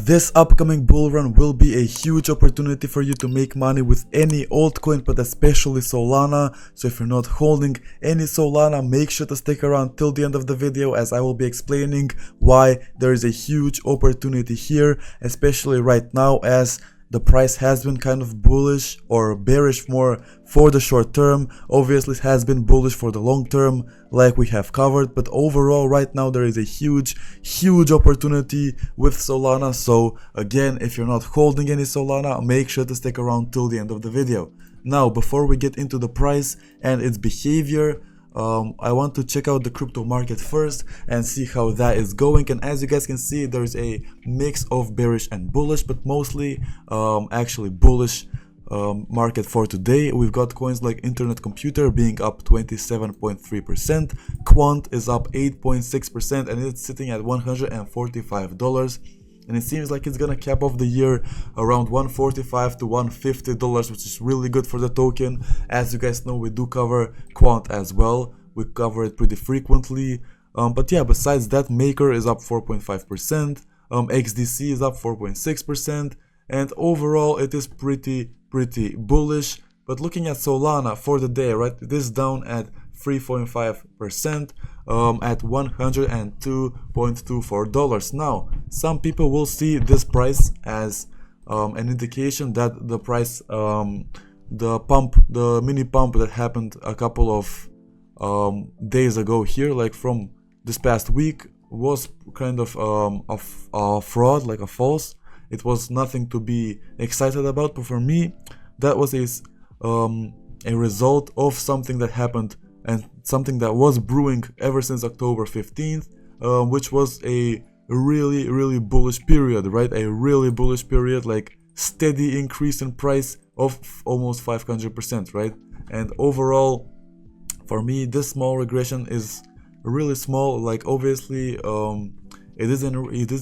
This upcoming bull run will be a huge opportunity for you to make money with any altcoin, but especially Solana. So if you're not holding any Solana, make sure to stick around till the end of the video, as I will be explaining why there is a huge opportunity here, especially right now, as the price has been kind of bullish or bearish more for the short term. Obviously it has been bullish for the long term, like we have covered, but overall right now there is a huge opportunity with Solana. So again, if you're not holding any Solana, make sure to stick around till the end of the video. Now, before we get into the price and its behavior, I want to check out the crypto market first and see how that is going. And as you guys can see, there's a mix of bearish and bullish, but mostly actually bullish market for today. We've got coins like Internet Computer being up 27.3%, Quant is up 8.6%, and it's sitting at $145. And it seems like it's gonna cap off the year around $145 to $150, which is really good for the token. As you guys know, we do cover Quant as well. We cover it pretty frequently. But yeah, besides that, Maker is up 4.5%. XDC is up 4.6%. And overall, it is pretty bullish. But looking at Solana for the day, right, it is down at 3.5%. At $102.24. Now, some people will see this price as an indication that the price, the mini pump that happened a couple of days ago here, like from this past week, was kind of a fraud, like a false. It was nothing to be excited about, but for me, that was a result of something that happened and something that was brewing ever since October 15th, which was a really bullish period, right? A really bullish period, like steady increase in price of almost 500%, right? And overall, for me, this small regression is really small. Like obviously, it is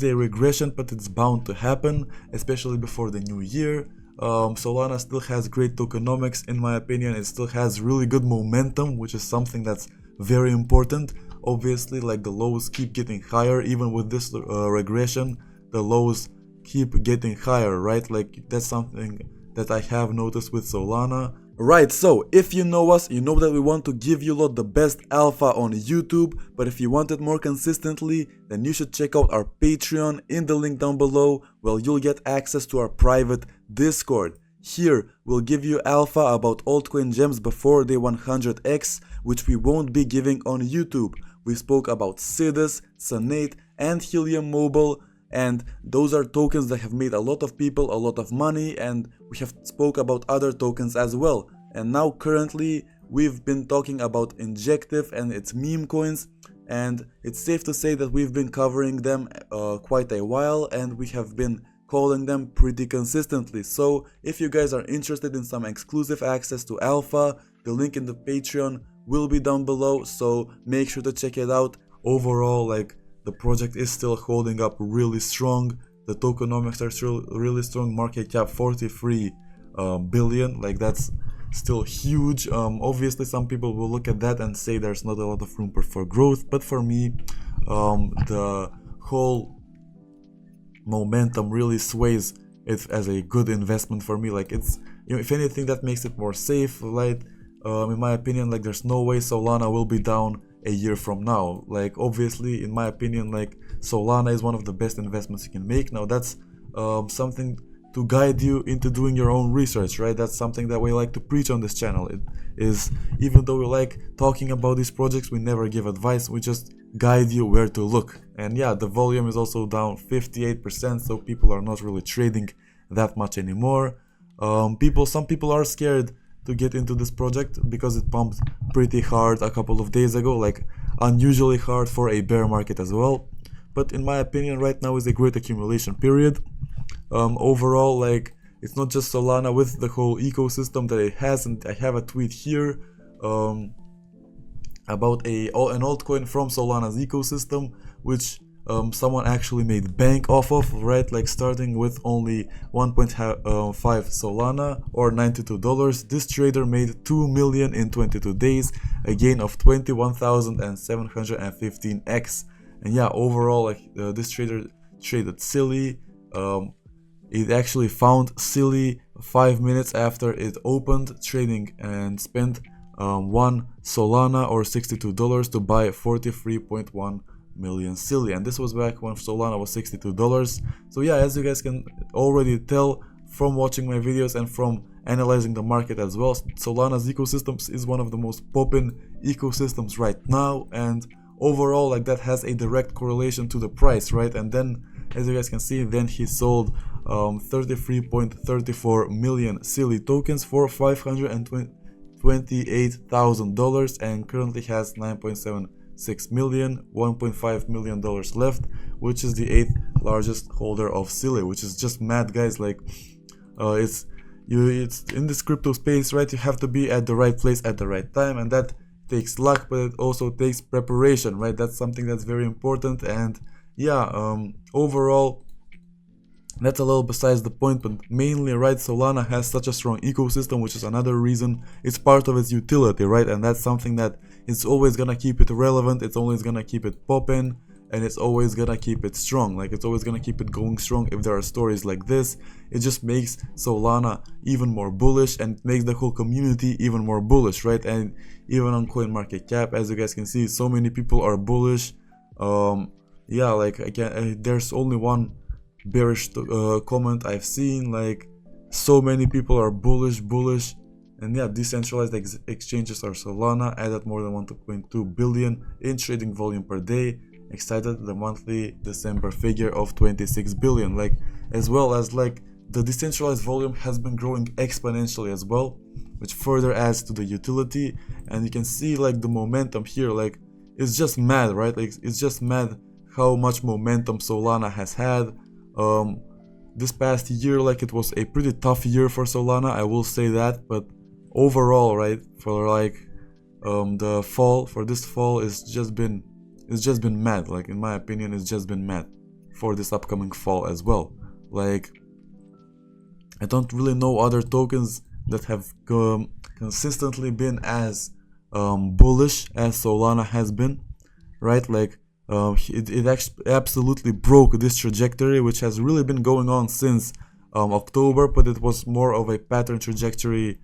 a regression, but it's bound to happen, especially before the new year. Solana still has great tokenomics, in my opinion. It still has really good momentum, which is something that's very important. Obviously, like the lows keep getting higher. Even with this regression, the lows keep getting higher, right? Like that's something that I have noticed with Solana. Right, so if you know us, you know that we want to give you lot the best alpha on YouTube, but if you want it more consistently, then you should check out our Patreon in the link down below, where you'll get access to our private Discord. Here, we'll give you alpha about altcoin gems before day 100x, which we won't be giving on YouTube. We spoke about Sidus, Sonate, and Helium Mobile, and those are tokens that have made a lot of people a lot of money, and we have spoke about other tokens as well. And now currently we've been talking about Injective and its meme coins, and it's safe to say that we've been covering them quite a while, and we have been calling them pretty consistently. So if you guys are interested in some exclusive access to alpha, the link in the Patreon will be down below, so make sure to check it out. Overall, like, the project is still holding up really strong. The tokenomics are still really strong. Market cap 43 billion. Like that's still huge. Obviously, some people will look at that and say there's not a lot of room for growth. But for me, the whole momentum really sways it as a good investment for me. Like it's, you know, if anything, that makes it more safe, right? In my opinion, like there's no way Solana will be down a year from now. Like obviously, in my opinion, like Solana is one of the best investments you can make. Now that's something to guide you into doing your own research, right? That's something that we like to preach on this channel. It is, even though we like talking about these projects, we never give advice, we just guide you where to look. And yeah, the volume is also down 58%, so people are not really trading that much anymore. Some people are scared to get into this project because it pumped pretty hard a couple of days ago, like unusually hard for a bear market as well. But in my opinion, right now is a great accumulation period. Overall, like it's not just Solana, with the whole ecosystem that it has, and I have a tweet here about an altcoin from Solana's ecosystem, which someone actually made bank off of, right? Like starting with only 1.5 Solana or $92, this trader made 2 million in 22 days, a gain of 21,715x. And yeah, overall, like this trader traded silly. it actually found silly 5 minutes after it opened trading and spent 1 Solana or $62 to buy 43.1 million silly, and this was back when Solana was $62. So yeah, as you guys can already tell from watching my videos and from analyzing the market as well, Solana's ecosystems is one of the most poppin' ecosystems right now, and overall like that has a direct correlation to the price, right? And then as you guys can see, then he sold $33.34 million silly tokens for $528,000 and currently has 9.76 million, $1.5 million left, which is the 8th largest holder of silly, which is just mad, guys. Like it's in this crypto space, right? You have to be at the right place at the right time, and that takes luck, but it also takes preparation, right? That's something that's very important. And yeah, overall that's a little besides the point, but mainly, right, Solana has such a strong ecosystem, which is another reason it's part of its utility, right? And that's something that it's always gonna keep it relevant, it's always gonna keep it popping, and it's always gonna keep it strong. Like, it's always gonna keep it going strong. If there are stories like this, it just makes Solana even more bullish and makes the whole community even more bullish, right? And even on CoinMarketCap, as you guys can see, so many people are bullish. Yeah, like there's only one bearish comment I've seen. Like, so many people are bullish. And yeah, decentralized exchanges are Solana, added more than 1.2 billion in trading volume per day, excited the monthly December figure of 26 billion, like, as well as like the decentralized volume has been growing exponentially as well, which further adds to the utility. And you can see like the momentum here, like, it's just mad, right? Like, it's just mad how much momentum Solana has had. This past year, like, it was a pretty tough year for Solana, I will say that, but overall, right, for like the fall, for this fall, it's just been mad. Like, in my opinion, it's just been mad for this upcoming fall as well. Like, I don't really know other tokens that have consistently been as bullish as Solana has been, right? Like, it actually absolutely broke this trajectory, which has really been going on since October, but it was more of a pattern trajectory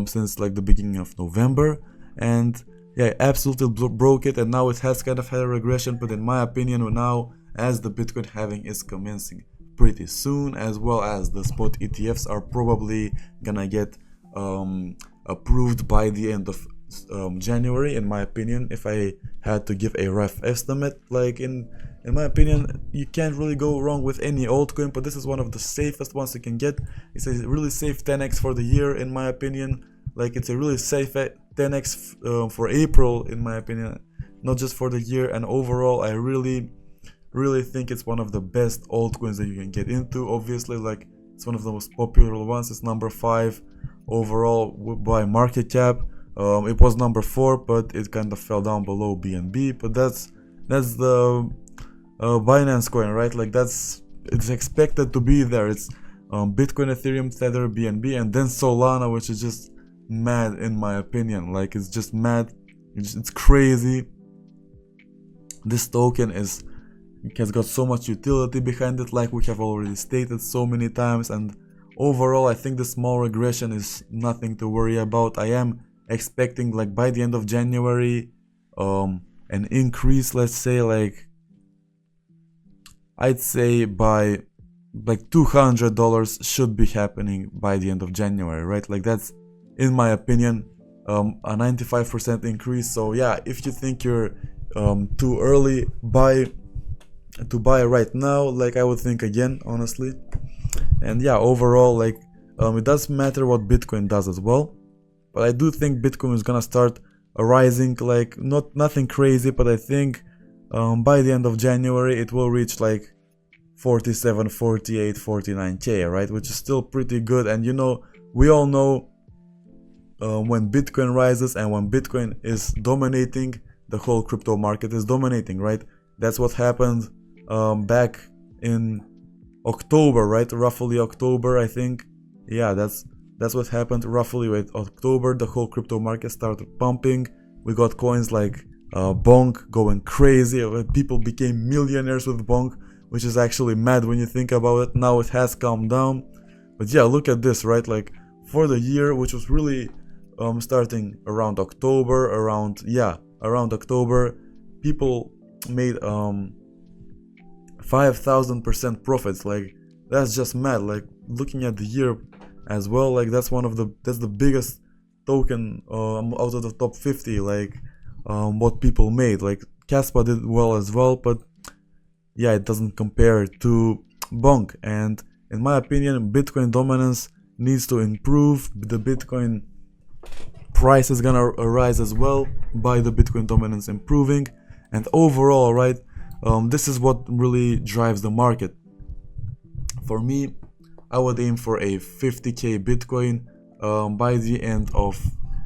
since like the beginning of November. And yeah, absolutely broke it, and now it has kind of had a regression. But in my opinion, now as the Bitcoin halving is commencing pretty soon, as well as the spot ETFs are probably gonna get approved by the end of January, in my opinion, if I had to give a rough estimate. Like, in my opinion, you can't really go wrong with any altcoin, but this is one of the safest ones you can get. It's a really safe 10x for the year, in my opinion. Like, it's a really safe 10x for April, in my opinion, not just for the year. And overall, I really think it's one of the best altcoins that you can get into. Obviously, like, it's one of the most popular ones. It's number 5 overall by market cap. It was number 4, but it kind of fell down below BNB. But that's the Binance coin, right? Like, it's expected to be there. It's Bitcoin, Ethereum, Tether, BNB, and then Solana, which is just mad, in my opinion. Like, it's just mad. It's crazy. This token has got so much utility behind it, like we have already stated so many times. And overall, I think the small regression is nothing to worry about. I am expecting, like, by the end of January, an increase. Let's say, like, I'd say by like $200 should be happening by the end of January, right? Like, that's, in my opinion, a 95% increase. So yeah, if you think you're too early to buy right now, like, I would think again, honestly. And yeah, overall, like, it doesn't matter what Bitcoin does as well, but I do think Bitcoin is gonna start rising. Like, nothing crazy, but I think by the end of January it will reach like 47, 48, 49k, right? Which is still pretty good. And you know, we all know when Bitcoin rises and when Bitcoin is dominating, the whole crypto market is dominating, right? That's what happened back in October, right? Roughly October, I think. Yeah, that's what happened roughly with October. The whole crypto market started pumping. We got coins like Bonk going crazy. People became millionaires with Bonk, which is actually mad when you think about it. Now it has calmed down, but yeah, look at this, right? Like for the year, which was really starting around October, around October, people made 5,000% profits. Like that's just mad. Like looking at the year as well, like that's the biggest token out of the top 50, like what people made. Like Caspa did well as well, but yeah, it doesn't compare to Bonk. And in my opinion, Bitcoin dominance needs to improve. The Bitcoin price is gonna rise as well by the Bitcoin dominance improving. And overall, right, this is what really drives the market. For me, I would aim for a 50k Bitcoin by the end of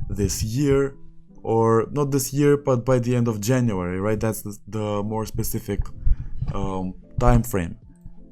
this year, or not this year, but by the end of January, right? That's the more specific time frame.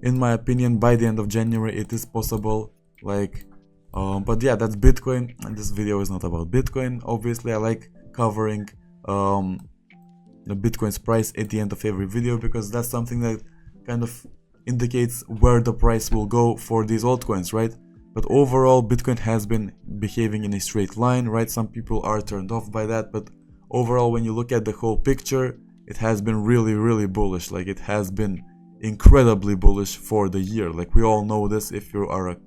In my opinion, by the end of January, it is possible. Like, but yeah, that's Bitcoin, and this video is not about Bitcoin. Obviously, I like covering the Bitcoin's price at the end of every video, because that's something that kind of indicates where the price will go for these altcoins, right? But overall, Bitcoin has been behaving in a straight line, right? Some people are turned off by that, but overall, when you look at the whole picture, it has been really bullish. Like it has been incredibly bullish for the year. Like we all know this. If you are a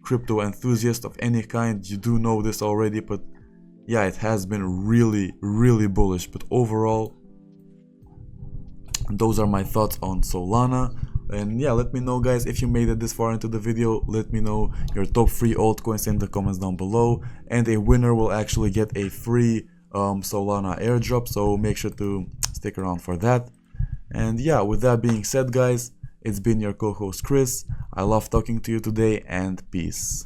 crypto enthusiast of any kind, you do know this already. But yeah, it has been really bullish. But overall, those are my thoughts on Solana. And yeah, let me know, guys, if you made it this far into the video. Let me know your top 3 altcoins in the comments down below, and a winner will actually get a free Solana airdrop, so make sure to stick around for that. And yeah, with that being said, guys, it's been your co-host Chris. I love talking to you today, and peace.